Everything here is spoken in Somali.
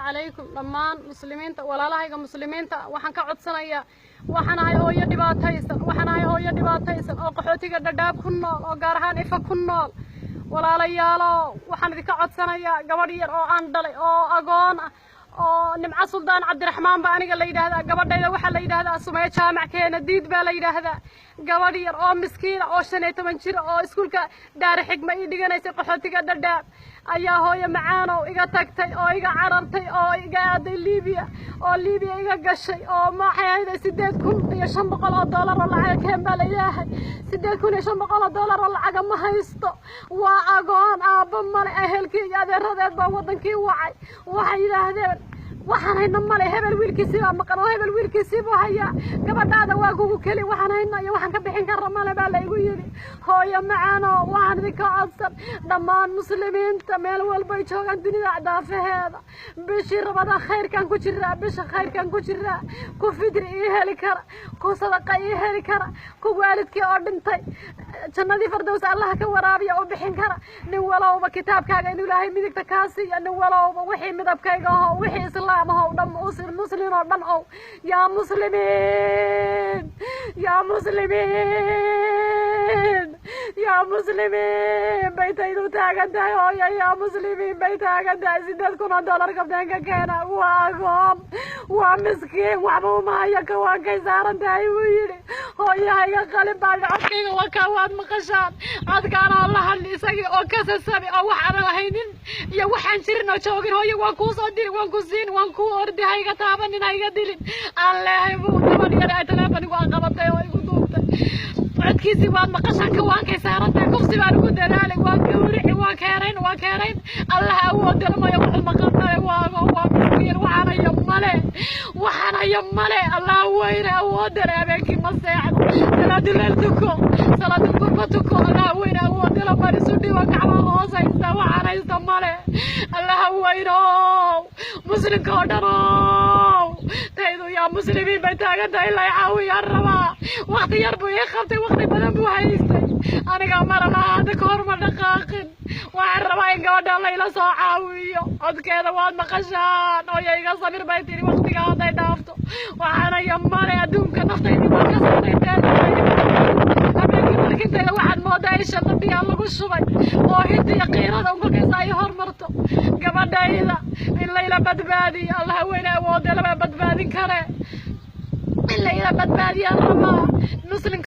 عليكم لمان مسلمين ولا لا مسلمين وحن كعد سنة وحن هاي هو يدباتيسن وحن هاي هو يدباتيسن أو قحوتي قد داب كنول أو قارهان إفا كنول ولا ليالو وحن ذي كعد سنة قبرير أو أندلي أو أقون أو نمع سلطان عبد الرحمن باني قال لي هذا قبر دايدا وحن لي هذا سمية شامع كينا ديد بالي هذا قبرير أو مسكين أو شنية تمنشر أو اسكولك دار حكمة يدينا يسي قحوتي قد داب ayaa hooyo macaan oo iga tagtay oo iga carartay oo iga aaday Liibiya iga gashay oo maxay ahayd $8,500 oo lacag keen baa leeyahay $8,500 oo lacag ma haysto waa agoon aabba male ehelkii adeeradeed baa wadankii wacay waxay yiraahdeen waxaan hayna male hebel wiilkiisii baa maqan oo hebel wiilkiisii buu hayaa gabadhaada waa kugu keli waxaan hayna iyo waxaan ka bixin karraa male baa la igu yiri hooyo macaan oo waxaan idinka codsan dhammaan muslimiinta meel walba ay joogaan dunida daafaheeda bishii rabada khayrkan ku jiraa bisha khayrkan ku jiraa ku fidri ii heli kara ku sadaqa ii heli kara ku waalidkii oo dhintay jannadii fardows Allah ka waraabiya oo bixin kara nin walowba kitaabkaaga inuu ilaahay midigta ka siiyo nin walowba wixii midabkayga oo wixii islaam oo dhan muslim oo dhan oo yaa muslimiin yaa muslimiin يا مسلمين بيتايدو تاغنتاي هويا يا مسلمين بيتاغنتاي $8,000 كبدانك كينا واقوم ومسكين وعبو مايا كوان كيسارنتاي ويلي هويا هيا قلب بعد عقيق وكوان مقشان عاد كان الله اللي ساقي او كسسابي او وحانا هينين يا وحان شيرنا وشوقين هويا وانكو صدير وانكو زين وانكو اردي هيا تابنين هيا ديلين الله يبو نمان يرأي تلافني وانقبطي ويقو دوبتي عدكيسي وان مقشان كوان كيسارنتاي كفسي بان ugu dadaalay waan gowrici waan keenayn Allah awood lama yaqul maqanay waxana yamale Allah weyna awood reebeki ma seexdo salaadu qurbatuko Allah weyna awood lama risudi wa kacba hoosaysta waxana istamale Allah weyno muslimka oo dhano taydu ya muslimiin bay taagantahay la caawiyo raba waqti yar buu qabtay waqti badan buu haystay aniga marna hada koor ma dhaqaaqin waxaan rabaa in gabadha layla soo caawiyo codkeeda waad maqashaan oo iga sabir bay tiri waqtiga haday dhaafto waxaana yamare adduunka naftayda ma ka saarayteen habeenkii waxaad moodaa in shaqadiya lagu shubay oo hinta qiirada ugu qeysay hormarto gabadhayda in layla badbaadiyo Allah weyna awood laba badbaadin kare in layla badbaadiyo raba muslim